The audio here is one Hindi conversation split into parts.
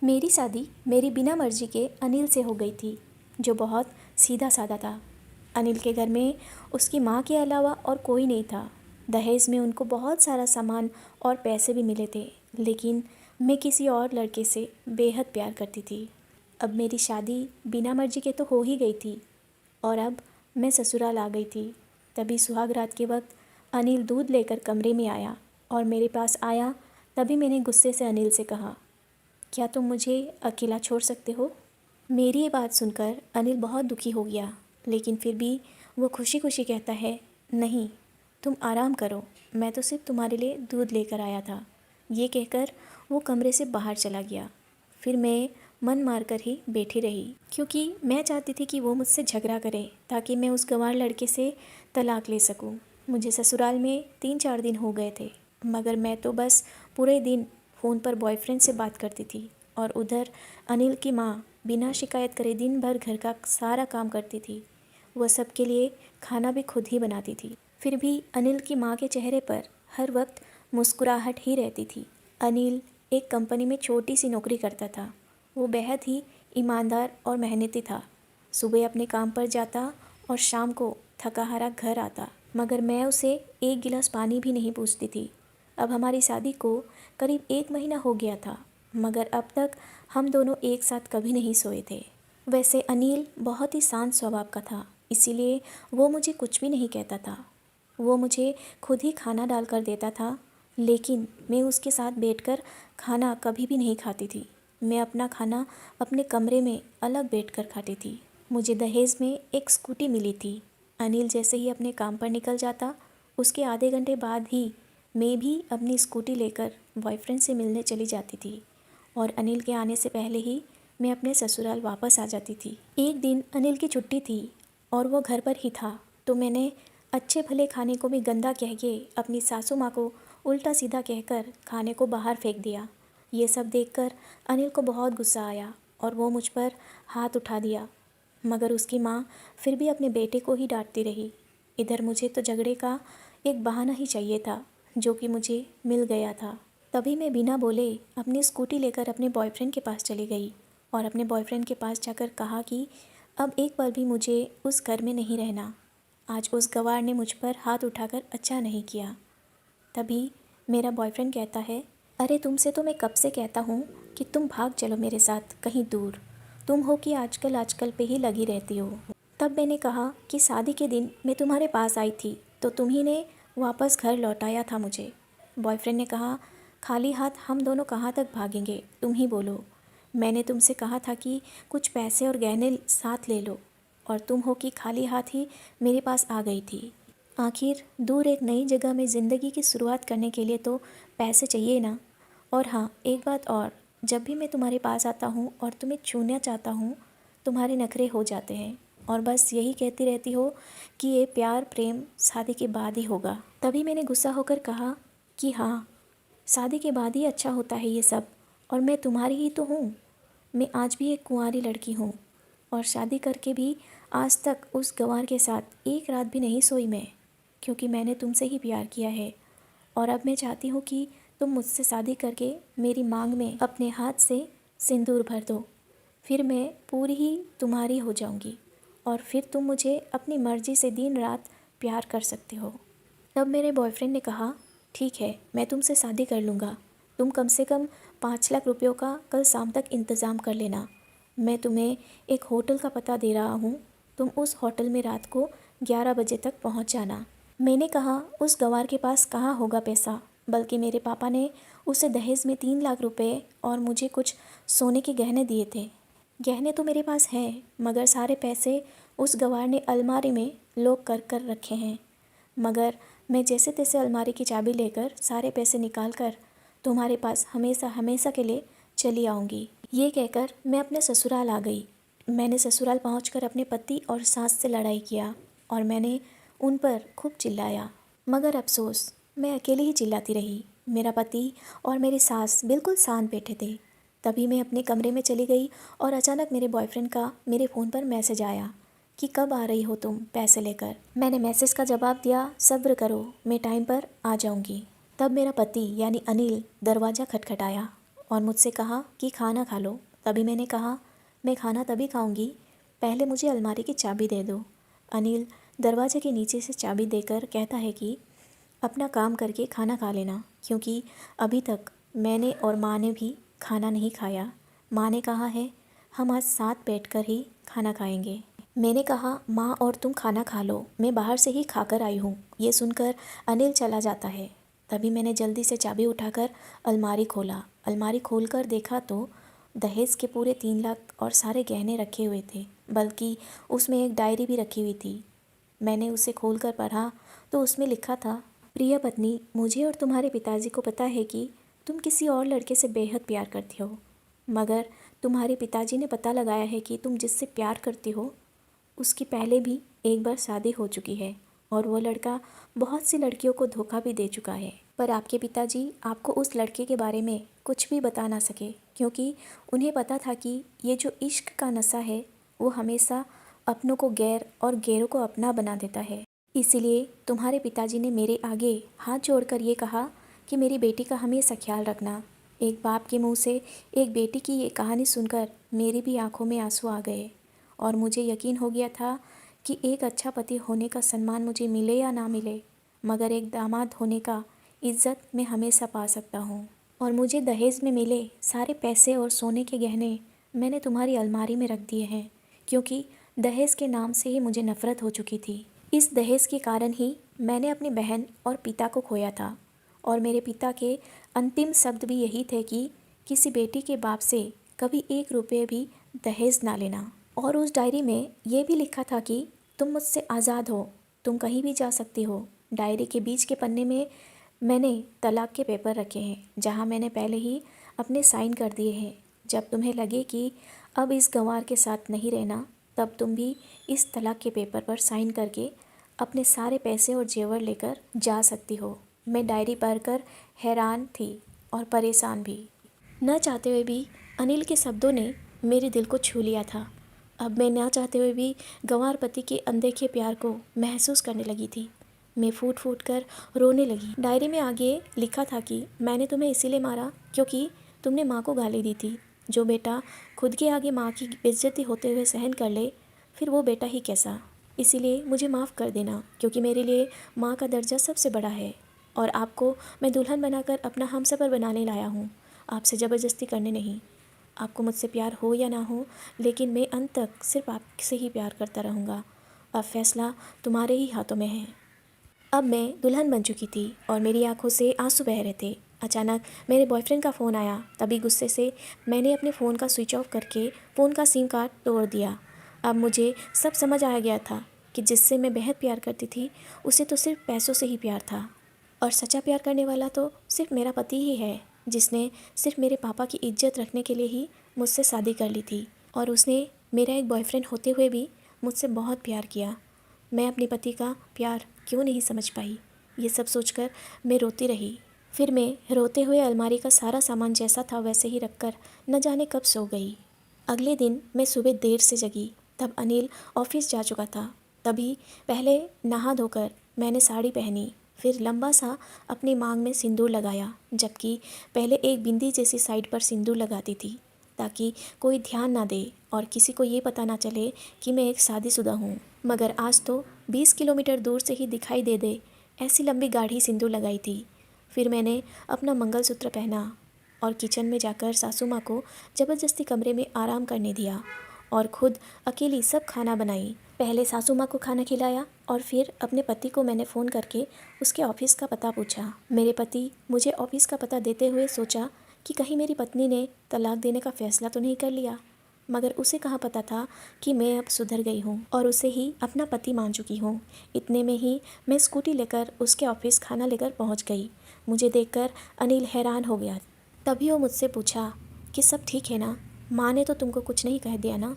मेरी शादी मेरी बिना मर्जी के अनिल से हो गई थी, जो बहुत सीधा साधा था। अनिल के घर में उसकी माँ के अलावा और कोई नहीं था। दहेज में उनको बहुत सारा सामान और पैसे भी मिले थे, लेकिन मैं किसी और लड़के से बेहद प्यार करती थी। अब मेरी शादी बिना मर्जी के तो हो ही गई थी और अब मैं ससुराल आ गई थी। तभी सुहाग रात के वक्त अनिल दूध लेकर कमरे में आया और मेरे पास आया। तभी मैंने गुस्से से अनिल से कहा, क्या तुम मुझे अकेला छोड़ सकते हो? मेरी ये बात सुनकर अनिल बहुत दुखी हो गया, लेकिन फिर भी वो खुशी खुशी कहता है, नहीं, तुम आराम करो, मैं तो सिर्फ तुम्हारे लिए दूध लेकर आया था। ये कहकर वो कमरे से बाहर चला गया। फिर मैं मन मारकर ही बैठी रही, क्योंकि मैं चाहती थी कि वो मुझसे झगड़ा करे ताकि मैं उस गंवार लड़के से तलाक ले सकूं। मुझे ससुराल में 3-4 दिन हो गए थे, मगर मैं तो बस पूरे दिन फ़ोन पर बॉयफ्रेंड से बात करती थी और उधर अनिल की माँ बिना शिकायत करे दिन भर घर का सारा काम करती थी। वह सबके लिए खाना भी खुद ही बनाती थी। फिर भी अनिल की माँ के चेहरे पर हर वक्त मुस्कुराहट ही रहती थी। अनिल एक कंपनी में छोटी सी नौकरी करता था। वो बेहद ही ईमानदार और मेहनती था। सुबह अपने काम पर जाता और शाम को थका हारा घर आता, मगर मैं उसे एक गिलास पानी भी नहीं पूछती थी। अब हमारी शादी को करीब 1 महीना हो गया था, मगर अब तक हम दोनों एक साथ कभी नहीं सोए थे। वैसे अनिल बहुत ही शांत स्वभाव का था, इसीलिए वो मुझे कुछ भी नहीं कहता था। वो मुझे खुद ही खाना डाल कर देता था, लेकिन मैं उसके साथ बैठकर खाना कभी भी नहीं खाती थी। मैं अपना खाना अपने कमरे में अलग बैठकर खाती थी। मुझे दहेज में एक स्कूटी मिली थी। अनिल जैसे ही अपने काम पर निकल जाता, उसके आधे घंटे बाद ही मैं भी अपनी स्कूटी लेकर बॉयफ्रेंड से मिलने चली जाती थी और अनिल के आने से पहले ही मैं अपने ससुराल वापस आ जाती थी। एक दिन अनिल की छुट्टी थी और वो घर पर ही था, तो मैंने अच्छे भले खाने को भी गंदा कह के अपनी सासू माँ को उल्टा सीधा कहकर खाने को बाहर फेंक दिया। ये सब देखकर अनिल को बहुत गुस्सा आया और वो मुझ पर हाथ उठा दिया, मगर उसकी माँ फिर भी अपने बेटे को ही डांटती रही। इधर मुझे तो झगड़े का एक बहाना ही चाहिए था, जो कि मुझे मिल गया था। तभी मैं बिना बोले अपनी स्कूटी लेकर अपने बॉयफ्रेंड के पास चली गई और अपने बॉयफ्रेंड के पास जाकर कहा कि अब एक पल भी मुझे उस घर में नहीं रहना। आज उस गवार ने मुझ पर हाथ उठाकर अच्छा नहीं किया। तभी मेरा बॉयफ्रेंड कहता है, अरे तुमसे तो मैं कब से कहता हूँ कि तुम भाग चलो मेरे साथ कहीं दूर। तुम हो कि आजकल आजकल पे ही लगी रहती हो। तब मैंने कहा कि शादी के दिन मैं तुम्हारे पास आई थी तो तुम ही ने वापस घर लौटाया था मुझे। बॉयफ्रेंड ने कहा, खाली हाथ हम दोनों कहाँ तक भागेंगे, तुम ही बोलो। मैंने तुमसे कहा था कि कुछ पैसे और गहने साथ ले लो, और तुम हो कि खाली हाथ ही मेरे पास आ गई थी। आखिर दूर एक नई जगह में ज़िंदगी की शुरुआत करने के लिए तो पैसे चाहिए ना। और हाँ, एक बात और, जब भी मैं तुम्हारे पास आता हूँ और तुम्हें छूना चाहता हूँ, तुम्हारे नखरे हो जाते हैं और बस यही कहती रहती हो कि ये प्यार प्रेम शादी के बाद ही होगा। तभी मैंने गुस्सा होकर कहा कि हाँ, शादी के बाद ही अच्छा होता है ये सब, और मैं तुम्हारी ही तो हूँ। मैं आज भी एक कुंवारी लड़की हूँ और शादी करके भी आज तक उस गंवार के साथ एक रात भी नहीं सोई मैं, क्योंकि मैंने तुमसे ही प्यार किया है। और अब मैं चाहती हूँ कि तुम मुझसे शादी करके मेरी मांग में अपने हाथ से सिंदूर भर दो। फिर मैं पूरी ही तुम्हारी हो जाऊँगी और फिर तुम मुझे अपनी मर्ज़ी से दिन रात प्यार कर सकते हो। तब मेरे बॉयफ्रेंड ने कहा, ठीक है, मैं तुमसे शादी कर लूँगा। तुम कम से कम 5 लाख रुपयों का कल शाम तक इंतज़ाम कर लेना। मैं तुम्हें एक होटल का पता दे रहा हूँ, तुम उस होटल में रात को 11 बजे तक पहुँच जाना। मैंने कहा, उस गंवार के पास कहाँ होगा पैसा, बल्कि मेरे पापा ने उसे दहेज में 3 लाख रुपए और मुझे कुछ सोने के गहने दिए थे। गहने तो मेरे पास हैं, मगर सारे पैसे उस गंवार ने अलमारी में लॉक कर कर रखे हैं। मगर मैं जैसे तैसे अलमारी की चाबी लेकर सारे पैसे निकाल कर तुम्हारे पास हमेशा हमेशा के लिए चली आऊँगी। ये कहकर मैं अपने ससुराल आ गई। मैंने ससुराल पहुंचकर अपने पति और सास से लड़ाई किया और मैंने उन पर खूब चिल्लाया, मगर अफसोस मैं अकेली ही चिल्लाती रही। मेरा पति और मेरी सास बिल्कुल शांत बैठे थे। तभी मैं अपने कमरे में चली गई और अचानक मेरे बॉयफ्रेंड का मेरे फ़ोन पर मैसेज आया कि कब आ रही हो तुम पैसे लेकर। मैंने मैसेज का जवाब दिया, सब्र करो, मैं टाइम पर आ जाऊंगी। तब मेरा पति यानी अनिल दरवाज़ा खटखटाया और मुझसे कहा कि खाना खा लो। तभी मैंने कहा, मैं खाना तभी खाऊंगी, पहले मुझे अलमारी की चाबी दे दो। अनिल दरवाजे के नीचे से चाबी देकर कहता है कि अपना काम करके खाना खा लेना, क्योंकि अभी तक मैंने और माँ ने भी खाना नहीं खाया। माँ ने कहा है हम आज साथ बैठकर ही खाना खाएंगे। मैंने कहा, माँ और तुम खाना खा लो, मैं बाहर से ही खाकर आई हूँ। ये सुनकर अनिल चला जाता है। तभी मैंने जल्दी से चाबी उठाकर अलमारी खोला। अलमारी खोलकर देखा तो दहेज के पूरे 3 लाख और सारे गहने रखे हुए थे, बल्कि उसमें एक डायरी भी रखी हुई थी। मैंने उसे खोलकर पढ़ा तो उसमें लिखा था, प्रिय पत्नी, मुझे और तुम्हारे पिताजी को पता है कि तुम किसी और लड़के से बेहद प्यार करती हो, मगर तुम्हारे पिताजी ने पता लगाया है कि तुम जिससे प्यार करती हो उसकी पहले भी एक बार शादी हो चुकी है और वो लड़का बहुत सी लड़कियों को धोखा भी दे चुका है। पर आपके पिताजी आपको उस लड़के के बारे में कुछ भी बता ना सके, क्योंकि उन्हें पता था कि ये जो इश्क का नशा है वो हमेशा अपनों को गैर और गैरों को अपना बना देता है। इसीलिए तुम्हारे पिताजी ने मेरे आगे हाथ जोड़कर ये कहा कि मेरी बेटी का हमेशा ख्याल रखना। एक बाप के मुंह से एक बेटी की ये कहानी सुनकर मेरी भी आंखों में आंसू आ गए और मुझे यकीन हो गया था कि एक अच्छा पति होने का सम्मान मुझे मिले या ना मिले, मगर एक दामाद होने का इज्जत मैं हमेशा पा सकता हूँ। और मुझे दहेज में मिले सारे पैसे और सोने के गहने मैंने तुम्हारी अलमारी में रख दिए हैं, क्योंकि दहेज के नाम से ही मुझे नफ़रत हो चुकी थी। इस दहेज के कारण ही मैंने अपनी बहन और पिता को खोया था, और मेरे पिता के अंतिम शब्द भी यही थे कि किसी बेटी के बाप से कभी 1 रुपये भी दहेज ना लेना। और उस डायरी में ये भी लिखा था कि तुम मुझसे आज़ाद हो, तुम कहीं भी जा सकती हो। डायरी के बीच के पन्ने में मैंने तलाक के पेपर रखे हैं, जहाँ मैंने पहले ही अपने साइन कर दिए हैं। जब तुम्हें लगे कि अब इस गंवार के साथ नहीं रहना, तब तुम भी इस तलाक के पेपर पर साइन करके अपने सारे पैसे और जेवर लेकर जा सकती हो। मैं डायरी पढ़कर हैरान थी और परेशान भी। न चाहते हुए भी अनिल के शब्दों ने मेरे दिल को छू लिया था। अब मैं ना चाहते हुए भी गंवार पति के अनदेखे प्यार को महसूस करने लगी थी। मैं फूट फूट कर रोने लगी। डायरी में आगे लिखा था कि मैंने तुम्हें इसीलिए मारा क्योंकि तुमने माँ को गाली दी थी। जो बेटा खुद के आगे माँ की बेइज्जती होते हुए सहन कर ले, फिर वो बेटा ही कैसा। इसीलिए मुझे माफ़ कर देना, क्योंकि मेरे लिए माँ का दर्जा सबसे बड़ा है और आपको मैं दुल्हन बनाकर अपना हमसफ़र बनाने लाया हूँ, आपसे ज़बरदस्ती करने नहीं। आपको मुझसे प्यार हो या ना हो, लेकिन मैं अंत तक सिर्फ आपसे ही प्यार करता रहूँगा। अब फैसला तुम्हारे ही हाथों में है। अब मैं दुल्हन बन चुकी थी और मेरी आंखों से आंसू बह रहे थे। अचानक मेरे बॉयफ्रेंड का फ़ोन आया। तभी गुस्से से मैंने अपने फ़ोन का स्विच ऑफ करके फ़ोन का सिम कार्ड तोड़ दिया। अब मुझे सब समझ आ गया था कि जिससे मैं बेहद प्यार करती थी उसे तो सिर्फ पैसों से ही प्यार था, और सच्चा प्यार करने वाला तो सिर्फ मेरा पति ही है, जिसने सिर्फ मेरे पापा की इज्जत रखने के लिए ही मुझसे शादी कर ली थी। और उसने मेरा एक बॉयफ्रेंड होते हुए भी मुझसे बहुत प्यार किया। मैं अपने पति का प्यार क्यों नहीं समझ पाई, ये सब सोचकर मैं रोती रही। फिर मैं रोते हुए अलमारी का सारा सामान जैसा था वैसे ही रखकर न जाने कब सो गई। अगले दिन मैं सुबह देर से जगी। तब अनिल ऑफिस जा चुका था। तभी पहले नहा धोकर मैंने साड़ी पहनी, फिर लंबा सा अपनी मांग में सिंदूर लगाया, जबकि पहले एक बिंदी जैसी साइड पर सिंदूर लगाती थी ताकि कोई ध्यान ना दे और किसी को ये पता ना चले कि मैं एक शादीशुदा हूँ। मगर आज तो 20 किलोमीटर दूर से ही दिखाई दे दे ऐसी लंबी गाढ़ी सिंदूर लगाई थी। फिर मैंने अपना मंगलसूत्र पहना और किचन में जाकर सासू माँ को ज़बरदस्ती कमरे में आराम करने दिया और खुद अकेली सब खाना बनाई। पहले सासू माँ को खाना खिलाया और फिर अपने पति को मैंने फ़ोन करके उसके ऑफिस का पता पूछा। मेरे पति मुझे ऑफिस का पता देते हुए सोचा कि कहीं मेरी पत्नी ने तलाक देने का फ़ैसला तो नहीं कर लिया, मगर उसे कहाँ पता था कि मैं अब सुधर गई हूँ और उसे ही अपना पति मान चुकी हूँ। इतने में ही मैं स्कूटी लेकर उसके ऑफिस खाना लेकर पहुँच गई। मुझे देखकर अनिल हैरान हो गया। तभी वो मुझसे पूछा कि सब ठीक है ना, माँ ने तो तुमको कुछ नहीं कह दिया ना।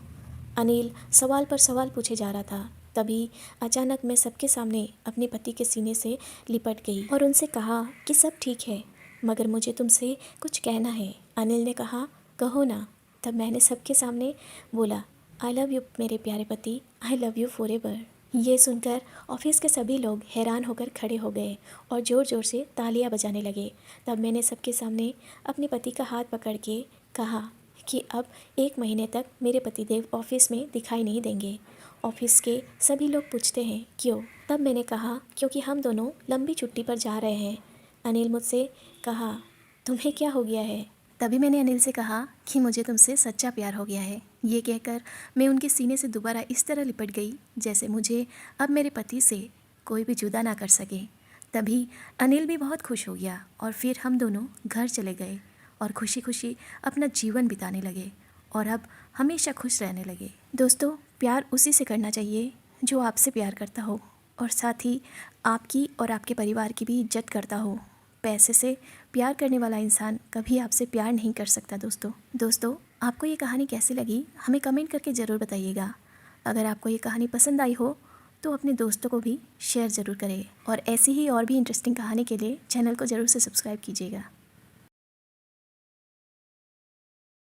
अनिल सवाल पर सवाल पूछे जा रहा था। तभी अचानक मैं सबके सामने अपने पति के सीने से लिपट गई और उनसे कहा कि सब ठीक है, मगर मुझे तुमसे कुछ कहना है। अनिल ने कहा, कहो ना। तब मैंने सबके सामने बोला, आई लव यू मेरे प्यारे पति, आई लव यू फॉरएवर। ये सुनकर ऑफिस के सभी लोग हैरान होकर खड़े हो गए और ज़ोर ज़ोर से तालियां बजाने लगे। तब मैंने सबके सामने अपने पति का हाथ पकड़ के कहा कि अब 1 महीने तक मेरे पतिदेव ऑफिस में दिखाई नहीं देंगे। ऑफिस के सभी लोग पूछते हैं क्यों? तब मैंने कहा क्योंकि हम दोनों लंबी छुट्टी पर जा रहे हैं। अनिल मुझसे कहा, तुम्हें क्या हो गया है? तभी मैंने अनिल से कहा कि मुझे तुमसे सच्चा प्यार हो गया है। ये कहकर मैं उनके सीने से दोबारा इस तरह लिपट गई जैसे मुझे अब मेरे पति से कोई भी जुदा ना कर सके। तभी अनिल भी बहुत खुश हो गया और फिर हम दोनों घर चले गए और खुशी खुशी अपना जीवन बिताने लगे और अब हमेशा खुश रहने लगे। दोस्तों, प्यार उसी से करना चाहिए जो आपसे प्यार करता हो और साथ ही आपकी और आपके परिवार की भी इज्जत करता हो। पैसे से प्यार करने वाला इंसान कभी आपसे प्यार नहीं कर सकता। दोस्तों, आपको ये कहानी कैसी लगी हमें कमेंट करके ज़रूर बताइएगा। अगर आपको ये कहानी पसंद आई हो तो अपने दोस्तों को भी शेयर ज़रूर करें और ऐसी ही और भी इंटरेस्टिंग कहानी के लिए चैनल को ज़रूर से सब्सक्राइब कीजिएगा।